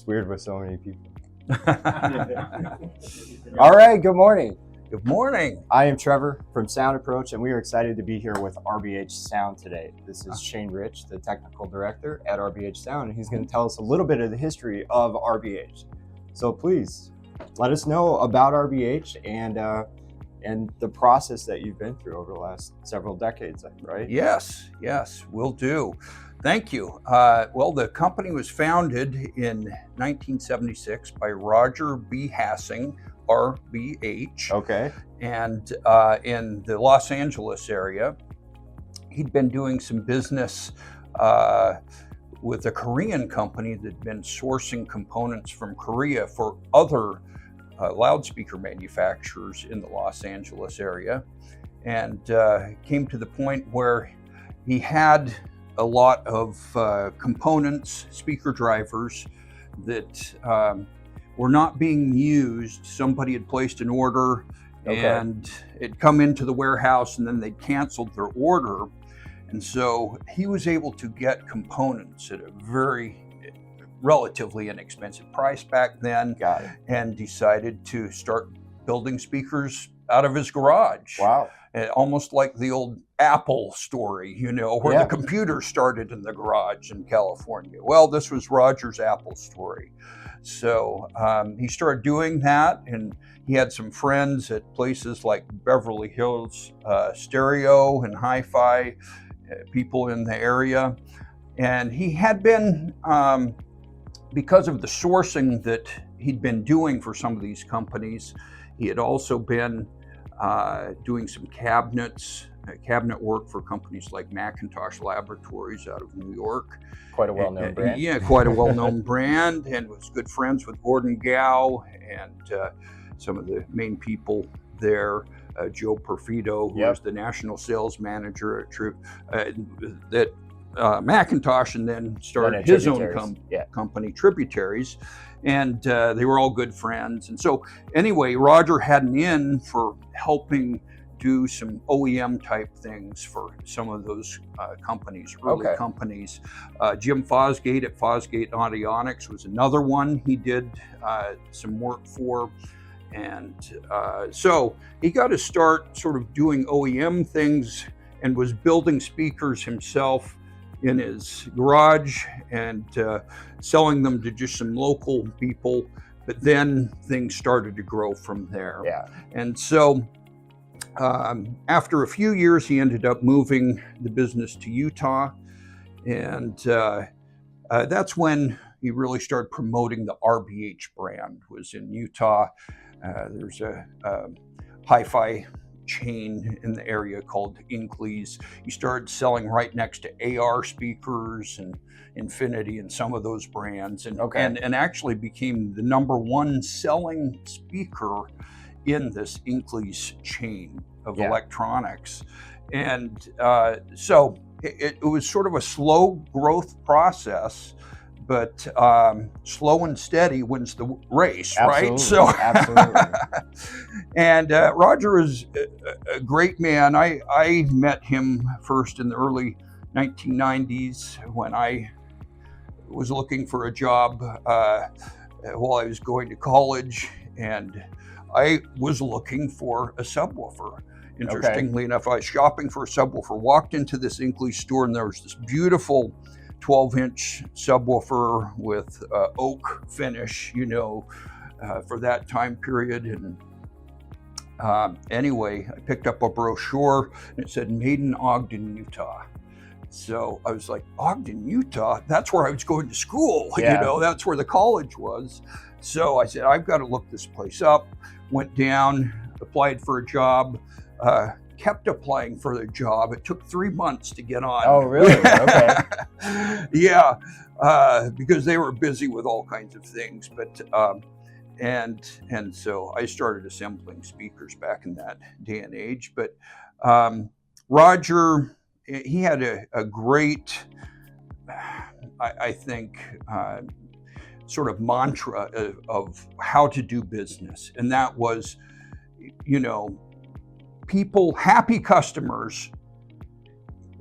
It's weird with so many people. All right, good morning. Good morning. I am Trevor from Sound Approach, and we are excited to be here with RBH Sound today. This is Shane Rich, the technical director at RBH Sound, and he's going to tell us a little bit of the history of RBH. So please, let us know about RBH and the process that you've been through over the last several decades, right? Yes, will do. Thank you. Well, the company was founded in 1976 by Roger B. Hassing, RBH. Okay. And in the Los Angeles area, he'd been doing some business with a Korean company that'd been sourcing components from Korea for other loudspeaker manufacturers in the Los Angeles area, and came to the point where he had a lot of components, speaker drivers that were not being used. Somebody had placed an order and it'd come into the warehouse and then they canceled their order. And so he was able to get components at a very relatively inexpensive price back then. Got it. And decided to start building speakers out of his garage. Wow. Almost like the old Apple story, where the computer started in the garage in California. Well, this was Roger's Apple story. So he started doing that, and he had some friends at places like Beverly Hills Stereo and Hi-Fi, people in the area. And he had been, because of the sourcing that he'd been doing for some of these companies, he had also been doing some cabinet work for companies like Macintosh Laboratories out of New York. Quite a well-known brand. Yeah, quite a well-known brand, and was good friends with Gordon Gow and some of the main people there. Joe Perfido, who was the national sales manager at Macintosh, and then started his own company, Tributaries. And they were all good friends. And so anyway, Roger had an in for helping do some OEM type things for some of those companies, early companies. Jim Fosgate at Fosgate Audionics was another one he did some work for. And so he got to start sort of doing OEM things and was building speakers himself in his garage and selling them to just some local people. But then things started to grow from there. Yeah. And so after a few years, he ended up moving the business to Utah. And that's when he really started promoting the RBH brand. Was in Utah. There's a hi-fi chain in the area called Inkley's. He started selling right next to AR speakers and Infinity and some of those brands, and actually became the #1 selling speaker in this Inkley's chain of electronics. And so it was sort of a slow growth process, but slow and steady wins the race, right? So, absolutely. And Roger is a great man. I met him first in the early 1990s when I was looking for a job while I was going to college, and I was looking for a subwoofer. Interestingly enough, I was shopping for a subwoofer, walked into this Inkley store, and there was this beautiful 12-inch subwoofer with oak finish, for that time period. And anyway, I picked up a brochure and it said made in Ogden, Utah. So I was like, Ogden, Utah? That's where I was going to school. That's where the college was. So I said, I've got to look this place up. Went down, applied for a job, kept applying for the job. It took 3 months to get on. Oh, really? Okay. Yeah, because they were busy with all kinds of things. But and so I started assembling speakers back in that day and age. But Roger, he had a great, I think, sort of mantra of how to do business, and that was, happy customers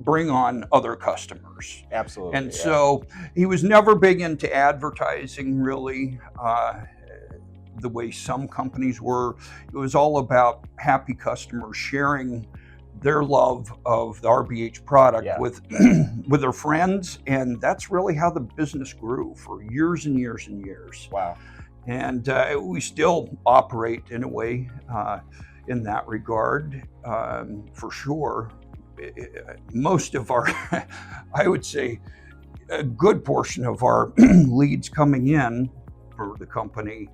bring on other customers. Absolutely. And so he was never big into advertising, really, the way some companies were. It was all about happy customers sharing their love of the RBH product with with their friends, and that's really how the business grew for years and years and years. Wow. And we still operate in a way in that regard, for sure. Most of our, I would say, a good portion of our leads coming in for the company,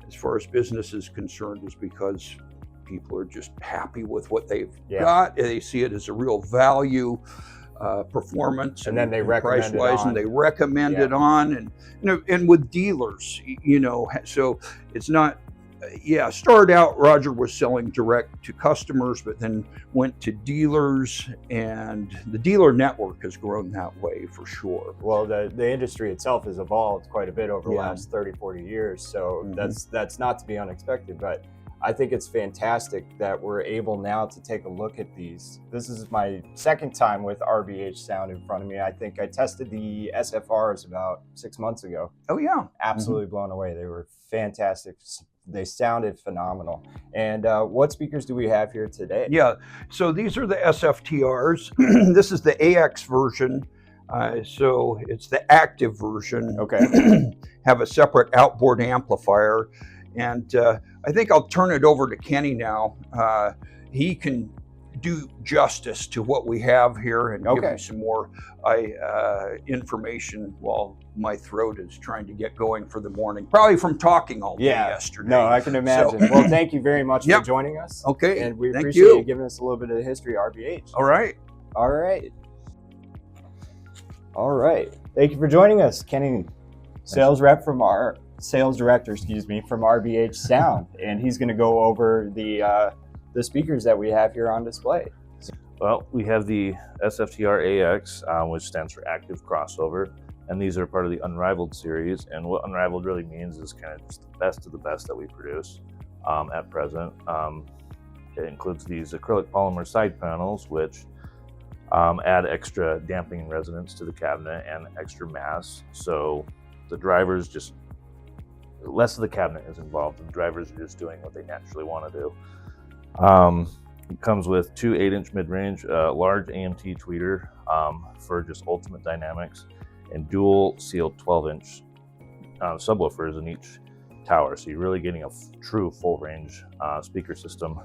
as far as business is concerned, is because people are just happy with what they've got. They see it as a real value, performance, and then they recommend it on. And they recommend it on, and and with dealers, so it's not. Started out, Roger was selling direct to customers, but then went to dealers, and the dealer network has grown that way for sure. Well, the industry itself has evolved quite a bit over the last 30, 40 years, so that's not to be unexpected, but I think it's fantastic that we're able now to take a look at these. This is my second time with RBH Sound in front of me. I think I tested the SFRs about 6 months ago. Oh yeah. Absolutely blown away. They were fantastic. They sounded phenomenal. And what speakers do we have here today? Yeah, so these are the SFTRs. This is the AX version. So it's the active version. Okay. Have a separate outboard amplifier. And I think I'll turn it over to Kenny now. He can do justice to what we have here and give you some more information while my throat is trying to get going for the morning, probably from talking all day yesterday. No, I can imagine. So, well, thank you very much for joining us. Okay. And we appreciate you giving us a little bit of the history of RBH. All right. All right. All right. Thank you for joining us, Kenny, sales director from RBH Sound, and he's going to go over the speakers that we have here on display. Well, we have the SFTR AX, which stands for Active Crossover, and these are part of the Unrivaled series. And what Unrivaled really means is kind of just the best of the best that we produce at present. It includes these acrylic polymer side panels, which add extra damping and resonance to the cabinet and extra mass. So the drivers just, less of the cabinet is involved, and the drivers are just doing what they naturally want to do. It comes with two 8-inch mid-range, large AMT tweeter for just ultimate dynamics, and dual sealed 12-inch subwoofers in each tower. So you're really getting a true full range speaker system.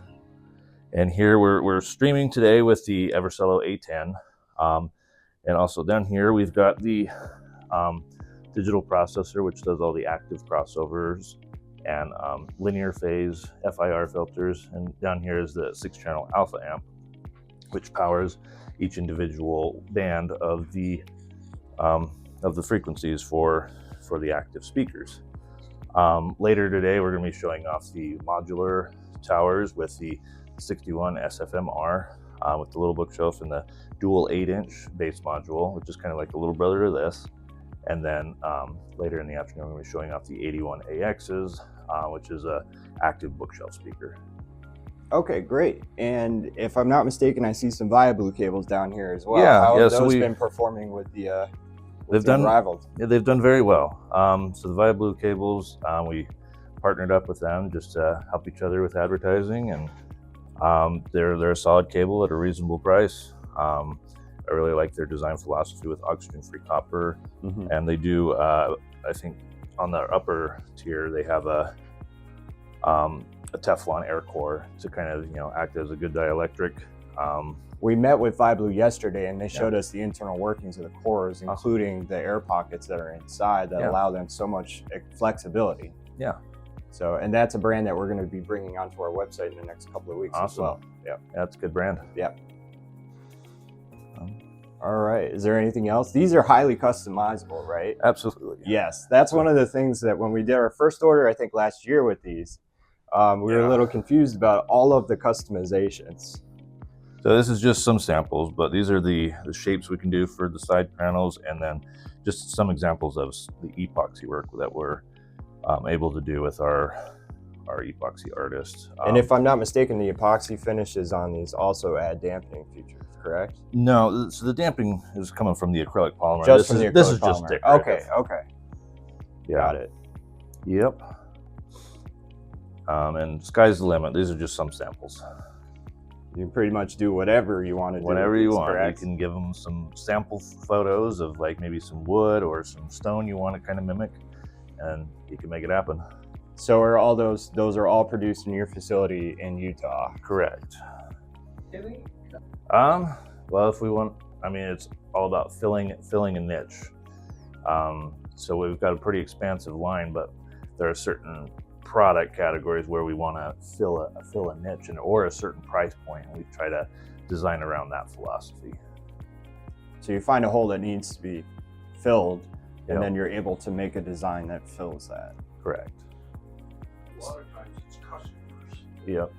And here we're streaming today with the Evercello A10. And also down here we've got the digital processor, which does all the active crossovers and linear phase FIR filters. And down here is the 6-channel alpha amp, which powers each individual band of the frequencies for the active speakers. Later today, we're going to be showing off the modular towers with the 61 SFMR with the little bookshelf and the dual 8-inch bass module, which is kind of like a little brother to this. And then later in the afternoon, we're going to be showing off the 81 AXs, which is a active bookshelf speaker. Okay, great. And if I'm not mistaken, I see some ViaBlue cables down here as well. Yeah, How have so those been performing with the Unrivaled? Yeah, they've done very well. So the ViaBlue cables, we partnered up with them just to help each other with advertising, and they're a solid cable at a reasonable price. I really like their design philosophy with oxygen-free copper, and they do. I think on the upper tier they have a Teflon air core to kind of act as a good dielectric. We met with ViaBlue yesterday, and they showed us the internal workings of the cores, including the air pockets that are inside that allow them so much flexibility. Yeah. So, and that's a brand that we're going to be bringing onto our website in the next couple of weeks as well. Yeah, that's a good brand. Yeah. All right. Is there anything else? These are highly customizable, right? Absolutely. Yes. That's one of the things that when we did our first order, I think last year with these, we were a little confused about all of the customizations. So this is just some samples, but these are the shapes we can do for the side panels, and then just some examples of the epoxy work that we're able to do with our our epoxy artist. And if I'm not mistaken, the epoxy finishes on these also add dampening features, correct? No, so the damping is coming from the acrylic polymer. Just from the acrylic this is polymer. just decorative. Okay, okay. Yeah. Got it. Yep. And sky's the limit. These are just some samples. You can pretty much do whatever you want to do. Whatever you want. Correct? You can give them some sample photos of like maybe some wood or some stone you want to kind of mimic, and you can make it happen. So are all those are all produced in your facility in Utah? Correct. Well, if we want, I mean, it's all about filling a niche. So we've got a pretty expansive line, but there are certain product categories where we want to fill a niche or a certain price point, and we try to design around that philosophy. So you find a hole that needs to be filled, and Yep. then you're able to make a design that fills that. Correct. A lot of times it's customers Yep.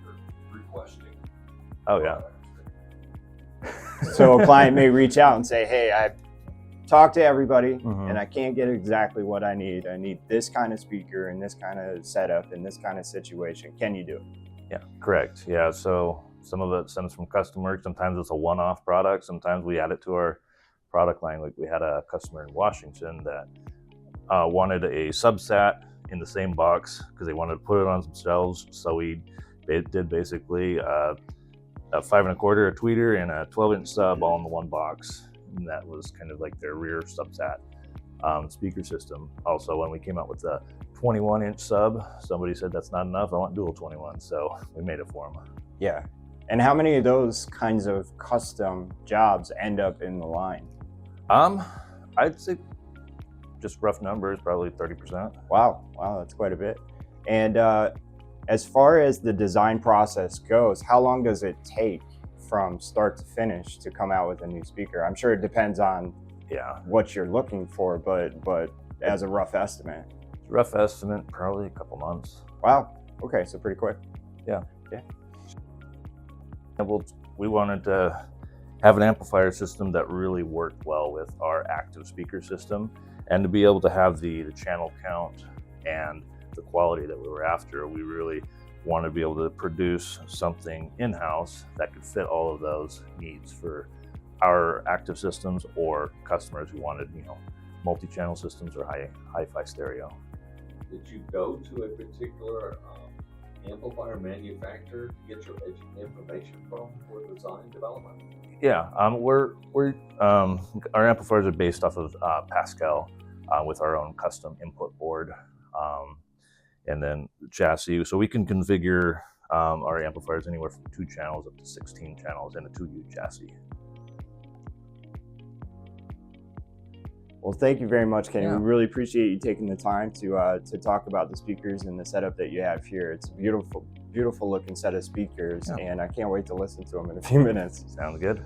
requesting. Oh yeah. So a client may reach out and say, hey, I've talked to everybody Mhm. and I can't get exactly what I need. I need this kind of speaker and this kind of setup in this kind of situation. Can you do it? Yeah, correct. Yeah, so some of it stems from customer. Sometimes it's a one-off product. Sometimes we add it to our product line. Like we had a customer in Washington that wanted a subsat in the same box because they wanted to put it on some shelves. So we did basically a 5 1/4, a tweeter, and a 12-inch sub all in the one box. And that was kind of like their rear subsat speaker system. Also, when we came out with the 21-inch sub, somebody said that's not enough. I want dual 21, so we made it for them. Yeah. And how many of those kinds of custom jobs end up in the line? I'd say just rough numbers, probably 30%. Wow, that's quite a bit. And as far as the design process goes, how long does it take from start to finish to come out with a new speaker? I'm sure it depends on what you're looking for, but as a rough estimate. Rough estimate, probably a couple months. Wow. Okay, so pretty quick. Yeah. And we wanted to have an amplifier system that really worked well with our active speaker system, and to be able to have the channel count and the quality that we were after. We really wanted to be able to produce something in-house that could fit all of those needs for our active systems or customers who wanted, multi-channel systems or hi-fi stereo. Did you go to a particular amplifier manufacturer to get your information from for design development? Yeah, our amplifiers are based off of Pascal with our own custom input board, and then chassis. So we can configure our amplifiers anywhere from 2 channels up to 16 channels in a 2U chassis. Well, thank you very much, Kenny. Yeah. We really appreciate you taking the time to talk about the speakers and the setup that you have here. It's a beautiful looking set of speakers, and I can't wait to listen to them in a few minutes. Sounds good.